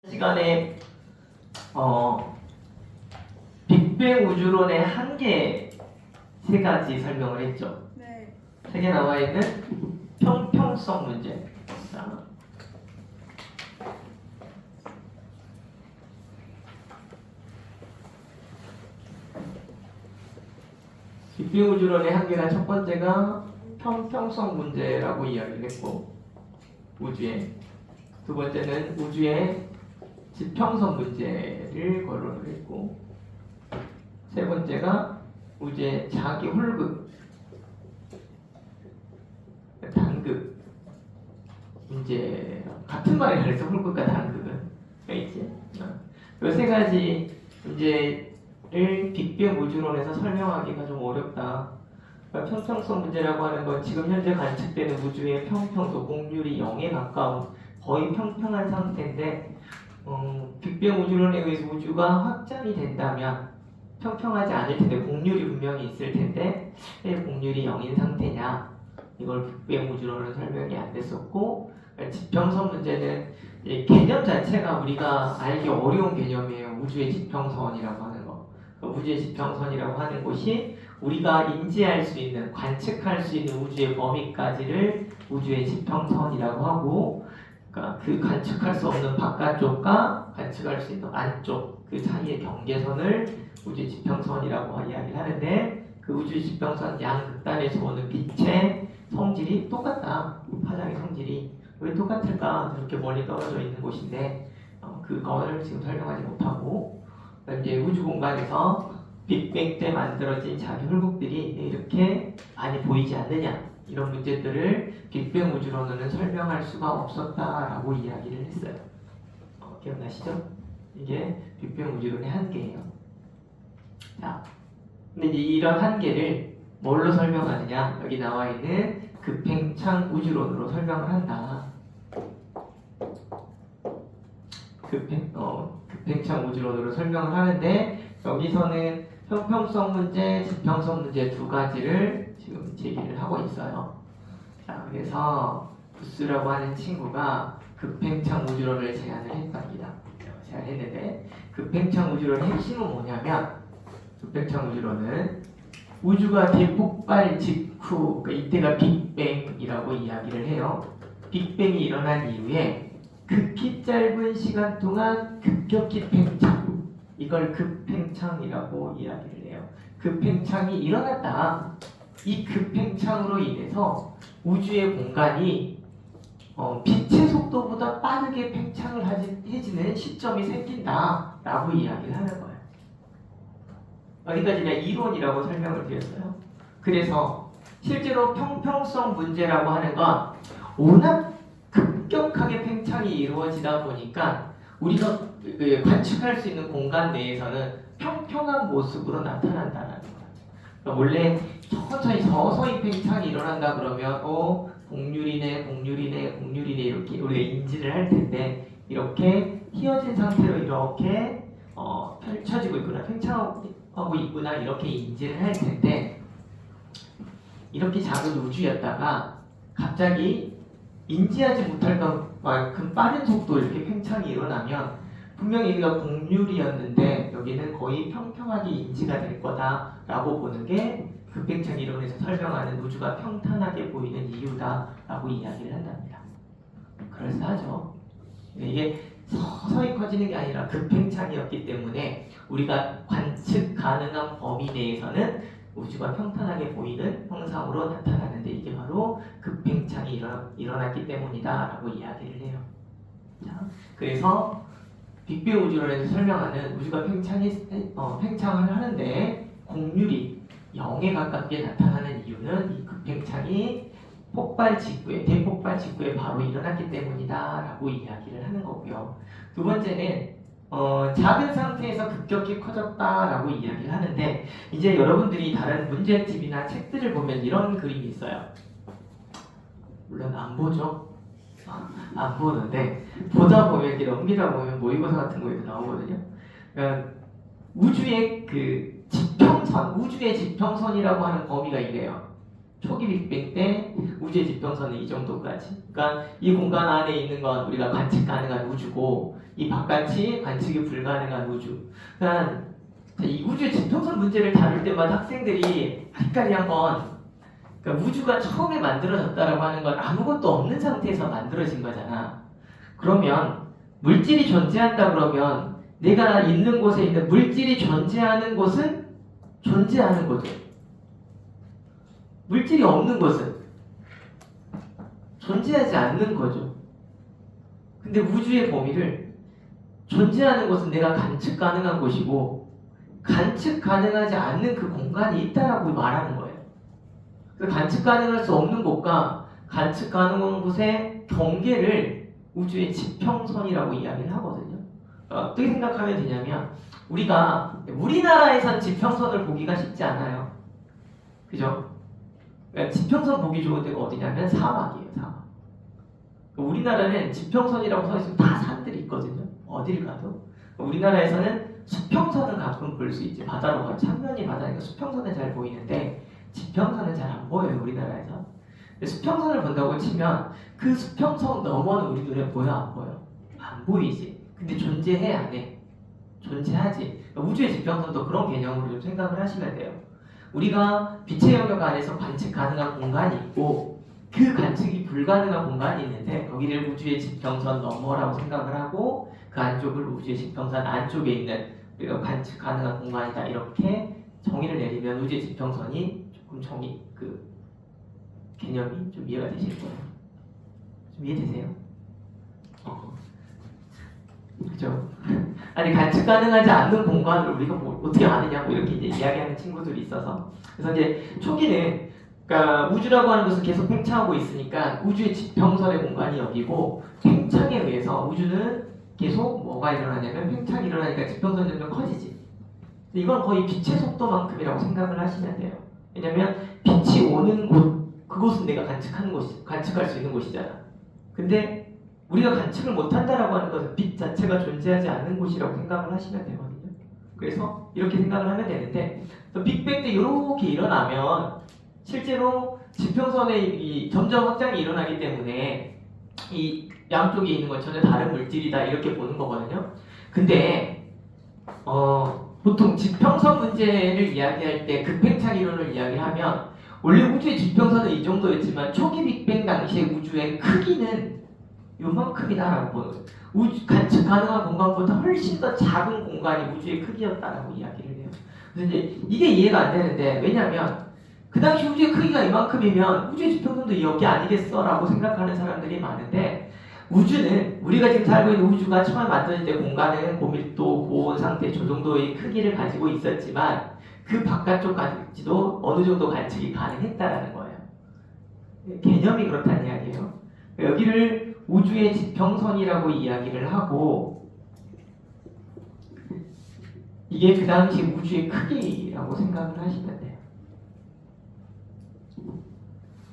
시간에 빅뱅 우주론의 한계 세 가지 설명을 했죠. 네. 책에 나와 있는 평평성 문제. 자, 빅뱅 우주론의 한계가 첫 번째가 평평성 문제라고 이야기를 했고, 우주의 두 번째는 우주의 지평선 문제를 거론을 했고, 세 번째가 우주의 자기 홀극, 단극 문제. 같은 말이 그래서 홀극과 단극은 있지. 이 세 가지 문제를 빅뱅 우주론에서 설명하기가 좀 어렵다. 그러니까 평평성 문제라고 하는 건 지금 현재 관측되는 우주의 평평도 공률이 0에 가까운 거의 평평한 상태인데, 빅뱅 우주론에 의해서 우주가 확장이 된다면 평평하지 않을 텐데 공률이 분명히 있을 텐데 왜 공률이 0인 상태냐, 이걸 빅뱅 우주론은 설명이 안 됐었고, 지평선 문제는 개념 자체가 우리가 알기 어려운 개념이에요. 우주의 지평선이라고 하는 거. 우주의 지평선이라고 하는 곳이 우리가 인지할 수 있는, 관측할 수 있는 우주의 범위까지를 우주의 지평선이라고 하고, 그러니까 그 관측할 수 없는 바깥쪽과 관측할 수 있는 안쪽, 그 사이의 경계선을 우주의 지평선이라고 이야기를 하는데, 그 우주의 지평선 양극단에서 오는 빛의 성질이 똑같다. 파장의 성질이 왜 똑같을까? 이렇게 멀리 떨어져 있는 곳인데 그거를 지금 설명하지 못하고, 이제 우주 공간에서 빅뱅 때 만들어진 자기 홀극들이 이렇게 많이 보이지 않느냐, 이런 문제들을 빅뱅 우주론은 설명할 수가 없었다라고 이야기를 했어요. 기억나시죠? 이게 빅뱅 우주론의 한계예요. 자, 근데 이제 이런 한계를 뭘로 설명하느냐? 여기 나와 있는 급팽창 우주론으로 설명을 한다. 급팽창 우주론으로 설명을 하는데, 여기서는 평평성 문제, 지평성 문제 두 가지를 지금 제기를 하고 있어요. 자, 그래서 부스라고 하는 친구가 급팽창 우주론을 제안을 했답니다. 제안했는데, 급팽창 우주론의 핵심은 뭐냐면, 급팽창 우주론은 우주가 대폭발 직후, 그러니까 이때가 빅뱅이라고 이야기를 해요. 빅뱅이 일어난 이후에 극히 짧은 시간 동안 급격히 팽창, 이걸 급팽창이라고 이야기를 해요. 급팽창이 일어났다. 이 급팽창으로 인해서 우주의 공간이 빛의 속도보다 빠르게 팽창을 해지는 시점이 생긴다라고 이야기를 하는 거예요. 여기까지 그냥 이론이라고 설명을 드렸어요. 그래서 실제로 평평성 문제라고 하는 건 워낙 급격하게 팽창이 이루어지다 보니까 우리가 관측할 수 있는 공간 내에서는 평평한 모습으로 나타난다는 거예요. 그러니까 원래 천천히 서서히 팽창이 일어난다 그러면 공률이네 이렇게 우리가 인지를 할 텐데, 이렇게 휘어진 상태로 이렇게 펼쳐지고 있구나, 팽창하고 있구나, 이렇게 인지를 할 텐데, 이렇게 작은 우주였다가 갑자기 인지하지 못할 만큼 빠른 속도로 이렇게 팽창이 일어나면 분명히 여기가 공률이었는데 여기는 거의 평평하게 인지가 될 거다라고 보는 게 급팽창 이론에서 설명하는 우주가 평탄하게 보이는 이유다라고 이야기를 한답니다. 그럴싸하죠. 이게 서서히 커지는 게 아니라 급팽창이었기 때문에 우리가 관측 가능한 범위 내에서는 우주가 평탄하게 보이는 형상으로 나타나는데, 이게 바로 급팽창이 일어났기 때문이다라고 이야기를 해요. 자, 그래서 빅뱅 우주론에서 설명하는 우주가 팽창을 하는데 공률이 0에 가깝게 나타나는 이유는 이 급팽창이 대폭발 직후에 바로 일어났기 때문이다라고 이야기를 하는 거고요. 두 번째는 작은 상태에서 급격히 커졌다라고 이야기를 하는데, 이제 여러분들이 다른 문제집이나 책들을 보면 이런 그림이 있어요. 물론 안 보죠. 안 보는데 보다 보면, 이렇게 넘기다 보면 모의고사 같은 거에도 나오거든요. 그러니까 우주의 그 지평선, 우주의 지평선이라고 하는 범위가 이래요. 초기 빅뱅 때 우주의 지평선은 이 정도까지. 그러니까 이 공간 안에 있는 건 우리가 관측 가능한 우주고 이 바깥이 관측이 불가능한 우주. 그러니까 이 우주의 지평선 문제를 다룰 때마다 학생들이 아리까리 한번 그러니까 우주가 처음에 만들어졌다라고 하는 건 아무것도 없는 상태에서 만들어진 거잖아. 그러면 물질이 존재한다 그러면 내가 있는 곳에 있는 물질이 존재하는 곳은 존재하는 거죠. 물질이 없는 곳은 존재하지 않는 거죠. 근데 우주의 범위를 존재하는 곳은 내가 관측 가능한 곳이고 관측 가능하지 않는 그 공간이 있다라고 말하는 거예요. 그 관측 가능할 수 없는 곳과 관측 가능한 곳의 경계를 우주의 지평선이라고 이야기를 하거든요. 어떻게 생각하면 되냐면 우리나라에선 지평선을 보기가 쉽지 않아요. 그죠? 그러니까 지평선 보기 좋은 데가 어디냐면 사막이에요. 사막. 우리나라는 지평선이라고 서 있으면 다 산들이 있거든요. 어딜 가도. 우리나라에서는 수평선은 가끔 볼 수 있지. 바다로 가면 창면이 바다니까 수평선은 잘 보이는데 지평선은 잘 안 보여요. 우리나라에서. 수평선을 본다고 치면 그 수평선 너머는 우리 눈에 보여 안 보여? 안 보이지. 근데 존재해 안 해? 존재하지. 우주의 지평선도 그런 개념으로 좀 생각을 하시면 돼요. 우리가 빛의 영역 안에서 관측 가능한 공간이 있고 그 관측이 불가능한 공간이 있는데 거기를 우주의 지평선 너머라고 생각을 하고 그 안쪽을 우주의 지평선 안쪽에 있는 우리가 관측 가능한 공간이다 이렇게 정의를 내리면 우주의 지평선이 조금 개념이 좀 이해가 되실 거예요. 좀 이해되세요? 그죠? 아니 관측 가능하지 않는 공간을 우리가 어떻게 아느냐고 이렇게 이제 이야기하는 친구들이 있어서 그래서 이제 초기는 그러니까 우주라고 하는 것은 계속 팽창하고 있으니까 우주의 지평선의 공간이 여기고 팽창에 의해서 우주는 계속 뭐가 일어나냐면 팽창이 일어나니까 지평선이 점점 커지지. 이건 거의 빛의 속도만큼이라고 생각을 하시면 돼요. 왜냐면 빛이 오는 곳 그곳은 내가 관측할 수 있는 곳이잖아. 근데 우리가 관측을 못한다라고 하는 것은 빛 자체가 존재하지 않는 곳이라고 생각을 하시면 되거든요. 그래서 이렇게 생각을 하면 되는데 빅뱅 때 이렇게 일어나면 실제로 지평선의 점점 확장이 일어나기 때문에 이 양쪽에 있는 건 전혀 다른 물질이다 이렇게 보는 거거든요. 근데 보통 지평선 문제를 이야기할 때 급팽창 이론을 이야기하면 원래 우주의 지평선은 이 정도였지만 초기 빅뱅 당시의 우주의 크기는 요만큼이다라고 보는 거예요. 관측 가능한 공간보다 훨씬 더 작은 공간이 우주의 크기였다라고 이야기를 해요. 그래서 이제 이게 이해가 안 되는데 왜냐면 그 당시 우주의 크기가 이만큼이면 우주의 지평선도 여기 아니겠어? 라고 생각하는 사람들이 많은데 우주는 우리가 지금 살고 있는 우주가 처음 만들어질 때 공간은 고밀도, 고온 상태, 저 정도의 크기를 가지고 있었지만 그 바깥쪽까지도 어느 정도 관측이 가능했다라는 거예요. 개념이 그렇다는 이야기예요. 여기를 우주의 지평선이라고 이야기를 하고 이게 그 당시 우주의 크기라고 생각을 하시면 돼요.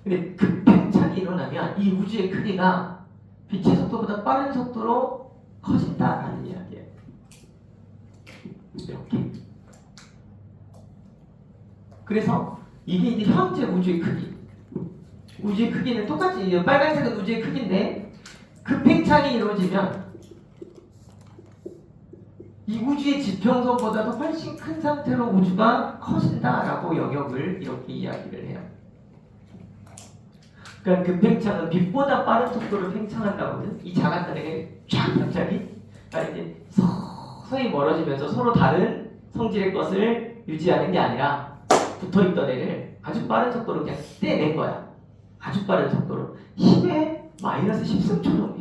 근데 급팽창이 일어나면 이 우주의 크기가 빛의 속도보다 빠른 속도로 커진다라는 이야기예요. 이렇게. 그래서 이게 이제 현재 우주의 크기. 우주의 크기는 똑같이 빨간색은 우주의 크기인데 급팽창이 이루어지면 이 우주의 지평선보다도 훨씬 큰 상태로 우주가 커진다라고 영역을 이렇게 이야기를 해요. 그러니까 급팽창은 빛보다 빠른 속도로 팽창한다거든. 이 작았던 애가 쫙 갑자기 이제 서서히 멀어지면서 서로 다른 성질의 것을 유지하는 게 아니라 붙어있던 애를 아주 빠른 속도로 그냥 떼낸 거야. 아주 빠른 속도로 10의 마이너스 10승 정도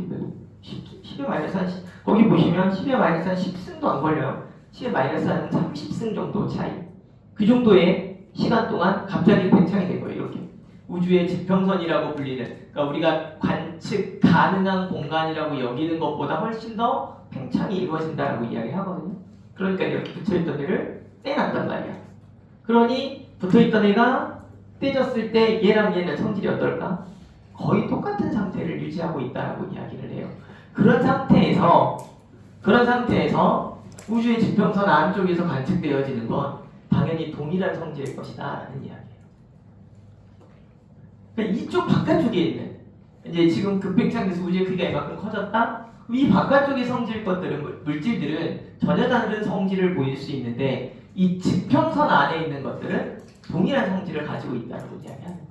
10의 마이너스 한 10, 거기 보시면 10의 마이너스 한 10승도 안 걸려요. 10의 마이너스 한 30승 정도 차이. 그 정도의 시간 동안 갑자기 팽창이 된 거예요. 이렇게 우주의 지평선이라고 불리는, 그러니까 우리가 관측 가능한 공간이라고 여기는 것보다 훨씬 더 팽창이 이루어진다라고 이야기를 하거든요. 그러니까 이렇게 붙어있던 애를 떼놨단 말이야. 그러니 붙어있던 애가 떼졌을 때 얘랑 얘는 성질이 어떨까? 거의 똑같은 상태를 유지하고 있다라고 이야기를 해요. 그런 상태에서 우주의 지평선 안쪽에서 관측되어지는 건 당연히 동일한 성질일 것이다 라는 이야기예요. 그러니까 이쪽 바깥쪽에 있는 이제 지금 급팽창에서 우주의 크기가 이만큼 커졌다. 이 바깥쪽의 성질 것들은 물질들은 전혀 다른 성질을 보일 수 있는데 이 지평선 안에 있는 것들은 동일한 성질을 가지고 있다는 이야기하는 거예요.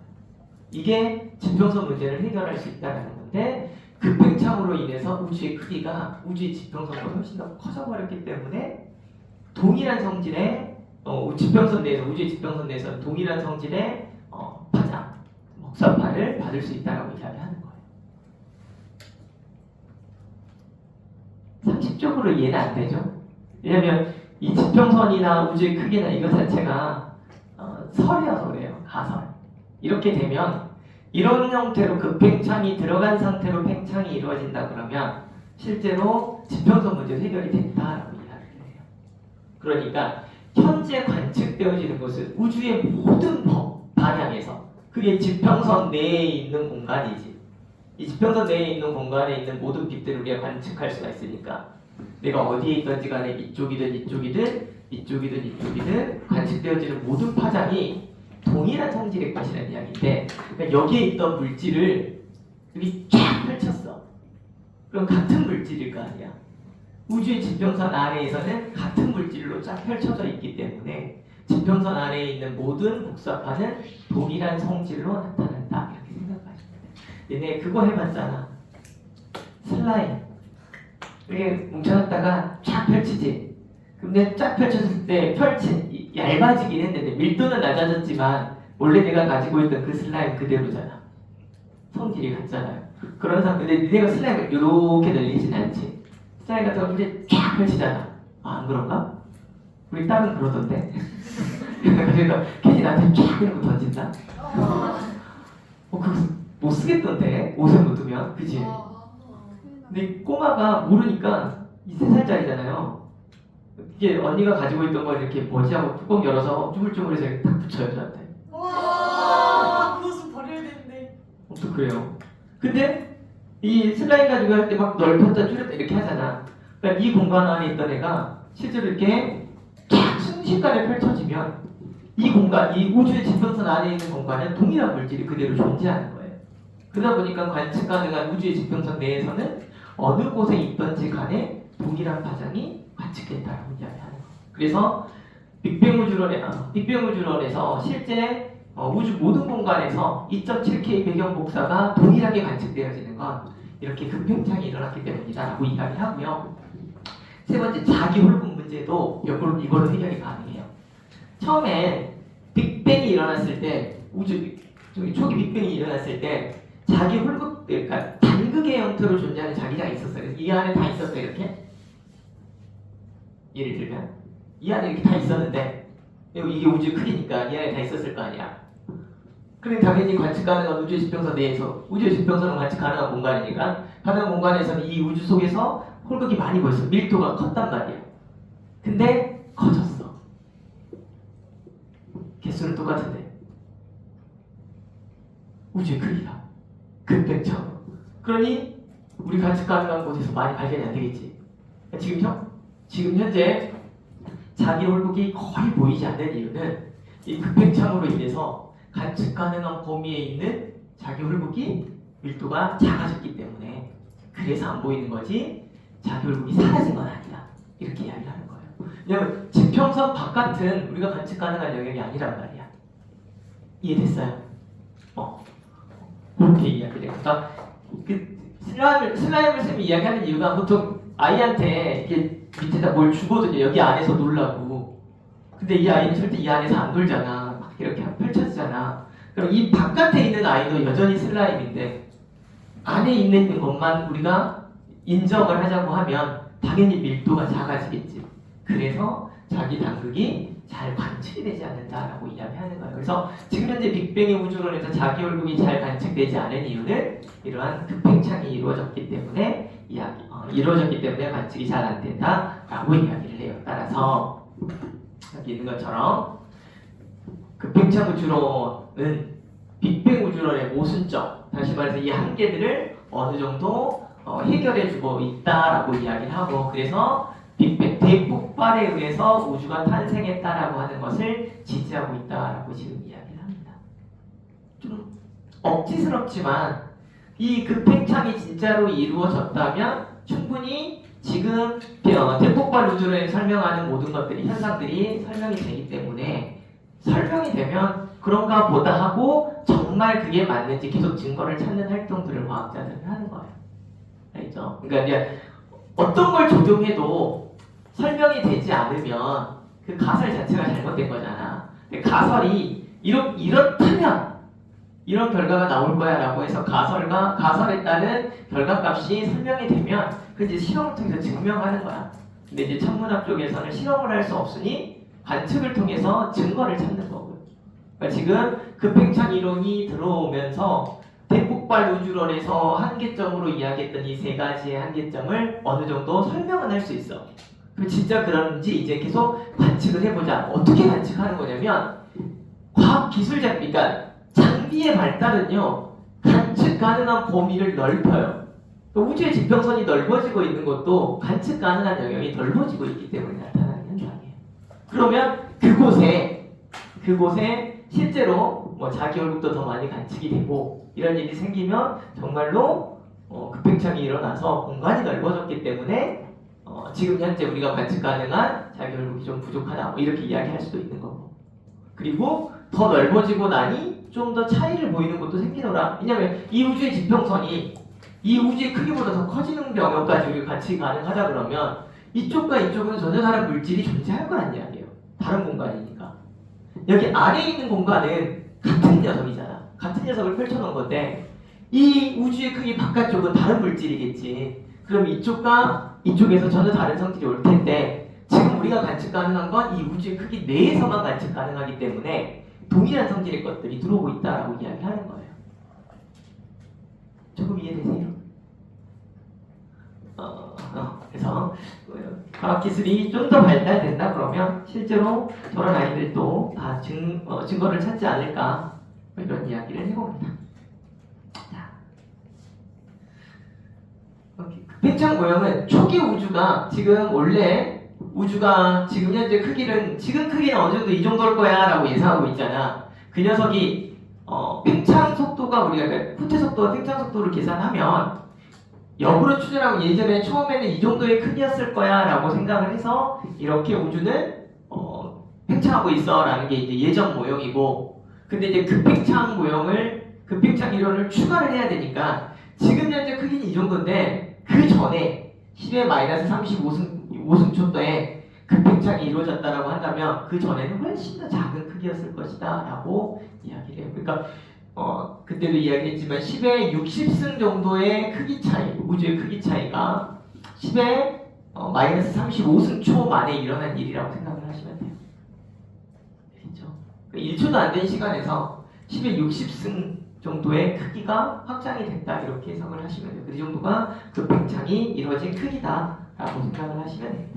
이게 지평선 문제를 해결할 수 있다는 건데 급팽창으로 인해서 우주의 크기가 우주의 지평선보다 훨씬 더 커져버렸기 때문에 동일한 성질의 지평선 내에서 우주의 지평선 내에서 동일한 성질의 파장, 목사파를 받을 수 있다고 이야기하는 거예요. 상식적으로 이해는 안 되죠. 왜냐하면 이 지평선이나 우주의 크기나 이것 자체가 설이어서 그래요. 가설. 이렇게 되면 이런 형태로 급팽창이 들어간 상태로 팽창이 이루어진다 그러면 실제로 지평선 문제 해결이 된다라고 이야기를 해요. 그러니까 현재 관측되어지는 것은 우주의 모든 방향에서 그게 지평선 내에 있는 공간이지. 이 지평선 내에 있는 공간에 있는 모든 빛들을 우리가 관측할 수가 있으니까 내가 어디에 있든지 간에 이쪽이든 이쪽이든 이쪽이든 이쪽이든 관측되어지는 모든 파장이 동일한 성질의 것이라는 이야기인데 그러니까 여기에 있던 물질을 여기 쫙 펼쳤어. 그럼 같은 물질일 거 아니야. 우주의 지평선 아래에서는 같은 물질로 쫙 펼쳐져 있기 때문에 지평선 아래에 있는 모든 복사파는 동일한 성질로 나타난다. 이렇게 생각하시면 돼요. 얘네 그거 해봤잖아. 슬라임. 이렇게 뭉쳐놨다가 쫙 펼치지. 근데 쫙 펼쳤을 때 얇아지긴 했는데 밀도는 낮아졌지만 원래 내가 가지고 있던 그 슬라임 그대로잖아. 성질이 같잖아요. 그런 상태인데 내가 슬라임을 이렇게 늘리진 않지. 슬라임 같은 거 이제 쫙 펼치잖아. 안 그런가? 우리 딸은 그러던데. 그래서 괜히 나한테 쫙 이러고 던진다. 그거 못 쓰겠던데 옷에 묻으면 그치? 근데 꼬마가 모르니까 이 3살짜리잖아요. 이게 언니가 가지고 있던 걸 이렇게 뭐지하고 뚜껑 열어서 쭈물쭈물해서 이렇게 딱 붙여요 저한테. 와 그거 좀 버려야 되는데. 또 그래요. 근데 이 슬라임 가지고 할 때 막 넓혔다 줄였다 이렇게 하잖아. 그러니까 이 공간 안에 있던 애가 실제로 이렇게 쫙 순식간에 펼쳐지면 이 공간, 이 우주의 지평선 안에 있는 공간은 동일한 물질이 그대로 존재하는 거예요. 그러다 보니까 관측 가능한 우주의 지평선 내에서는 어느 곳에 있던지 간에 동일한 파장이 관측된다고 이야기하는 거예요. 그래서 빅뱅 우주론에서 실제 우주 모든 공간에서 2.7K 배경 복사가 동일하게 관측되어지는 건 이렇게 급팽창이 일어났기 때문이다라고 이야기하고요. 세 번째 자기 홀분 문제도 이걸로 해결이 가능해요. 처음에 빅뱅이 일어났을 때 초기 빅뱅이 일어났을 때 자기 홀국 그러니까 단극의 형태로 존재하는 자기장이 있었어요. 그래서 이 안에 다 있었어요. 이렇게 예를 들면 이 안에 이렇게 다 있었는데 이게 우주의 크기니까 이 안에 다 있었을 거 아니야. 그럼 당연히 관측 가능한 우주의 지평선 내에서 우주의 지평선은 관측 가능한 공간이니까 가능한 공간에서는 이 우주 속에서 홀극이 많이 보였어. 밀도가 컸단 말이야. 근데 커졌어. 개수는 똑같은데 우주의 크기가 급팽창. 그러니 우리 관측 가능한 곳에서 많이 발견이 안 되겠지. 지금 현재 자기 홀극이 거의 보이지 않는 이유는 이 급팽창으로 인해서 관측 가능한 범위에 있는 자기 홀극이 밀도가 작아졌기 때문에 그래서 안 보이는 거지 자기 홀극이 사라진 건 아니다. 이렇게 이야기를 하는 거예요. 왜냐면 지평선 바깥은 우리가 관측 가능한 영역이 아니란 말이야. 이해됐어요? 그렇게 이야기를 해요. 그러니까 그 슬라임을 쌤이 이야기하는 이유가 보통 아이한테 이게 밑에다 뭘 주거든요. 여기 안에서 놀라고. 근데 이 아이는 절대 이 안에서 안 놀잖아. 막 이렇게 펼쳐지잖아. 그럼 이 바깥에 있는 아이도 여전히 슬라임인데 안에 있는 것만 우리가 인정을 하자고 하면 당연히 밀도가 작아지겠지. 그래서 자기 단극이 잘 관측이 되지 않는다라고 이야기하는 거예요. 그래서 지금 현재 빅뱅의 우주론에서 자기 홀극이 잘 관측되지 않은 이유는 이러한 급팽창이 이루어졌기 때문에 관측이 잘 안 된다라고 이야기를 해요. 따라서 여기 있는 것처럼 급팽창 우주론은 빅뱅 우주론의 모순점, 다시 말해서 이 한계들을 어느 정도 해결해주고 있다라고 이야기를 하고 그래서 빅뱅 대폭발에 의해서 우주가 탄생했다라고 하는 것을 지지하고 있다라고 지금 이야기를 합니다. 좀 억지스럽지만 이 급팽창이 진짜로 이루어졌다면 충분히 지금 대폭발 우주를 설명하는 모든 것들이 현상들이 설명이 되기 때문에 설명이 되면 그런가 보다 하고 정말 그게 맞는지 계속 증거를 찾는 활동들을 과학자들은 하는 거예요. 알죠? 그러니까 이제 어떤 걸 적용해도 설명이 되지 않으면 그 가설 자체가 잘못된 거잖아. 근데 가설이 이렇다면 이런 결과가 나올 거야 라고 해서 가설에 따른 결과값이 설명이 되면 그 이제 실험을 통해서 증명하는 거야. 근데 이제 천문학 쪽에서는 실험을 할 수 없으니 관측을 통해서 증거를 찾는 거고요. 그러니까 지금 급팽창 이론이 들어오면서 대폭발 우주론에서 한계점으로 이야기했던 이 세 가지의 한계점을 어느 정도 설명은 할 수 있어. 그럼 진짜 그런지 이제 계속 관측을 해보자. 어떻게 관측하는 거냐면 과학 기술 그러니까 장비의 발달은요 관측 가능한 범위를 넓혀요. 우주의 지평선이 넓어지고 있는 것도 관측 가능한 영역이 넓어지고 있기 때문에 나타나는 현상이에요. 그러면 그곳에 실제로 뭐 자기 얼굴도 더 많이 관측이 되고 이런 일이 생기면 정말로 급팽창이 일어나서 공간이 넓어졌기 때문에 지금 현재 우리가 관측 가능한 자기 얼굴이 좀 부족하다 뭐 이렇게 이야기할 수도 있는 거고, 그리고 더 넓어지고 나니 좀 더 차이를 보이는 것도 생기더라. 왜냐면 이 우주의 지평선이 이 우주의 크기보다 더 커지는 영역까지 우리가 관측이 가능하다 그러면 이쪽과 이쪽은 전혀 다른 물질이 존재할 거란 이야기예요. 다른 공간이니까. 여기 아래에 있는 공간은 같은 녀석이잖아. 같은 녀석을 펼쳐놓은 건데 이 우주의 크기 바깥쪽은 다른 물질이겠지. 그럼 이쪽과 이쪽에서 전혀 다른 성질이 올 텐데 지금 우리가 관측 가능한 건 이 우주의 크기 내에서만 관측 가능하기 때문에 동일한 성질의 것들이 들어오고 있다라고 이야기하는 거예요. 조금 이해되세요? 그래서 과학기술이 좀 더 발달된다 그러면 실제로 저런 아이들도 다 증거를 찾지 않을까 이런 이야기를 해봅니다. 자, 급팽창 모형은 초기 우주가 지금 원래 우주가 지금 현재 지금 크기는 어느 정도 이 정도일 거야 라고 예상하고 있잖아. 그 녀석이 팽창 속도가 우리가 후퇴 속도와 팽창 속도를 계산하면 역으로 추진하고 예전에 처음에는 이 정도의 크기였을 거야 라고 생각을 해서 이렇게 우주는 팽창하고 있어 라는 게 이제 예전 모형이고, 근데 이제 급팽창 이론을 추가를 해야 되니까 지금 현재 크기는 이 정도인데 그 전에 10의 마이너스 35승 초도에 급팽창이 이루어졌다라고 한다면 그 전에는 훨씬 더 작은 크기였을 것이다 라고 이야기를 해요. 그러니까 그때도 이야기했지만 10의 60승 정도의 크기 차이, 우주의 크기 차이가 10의 마이너스 35승 초 만에 일어난 일이라고 생각을 하시면 돼요. 그렇죠? 1초도 안 된 시간에서 10의 60승 정도의 크기가 확장이 됐다 이렇게 해석을 하시면 돼요. 그 정도가 급팽창이 이루어진 크기다라고 생각을 하시면 됩니다.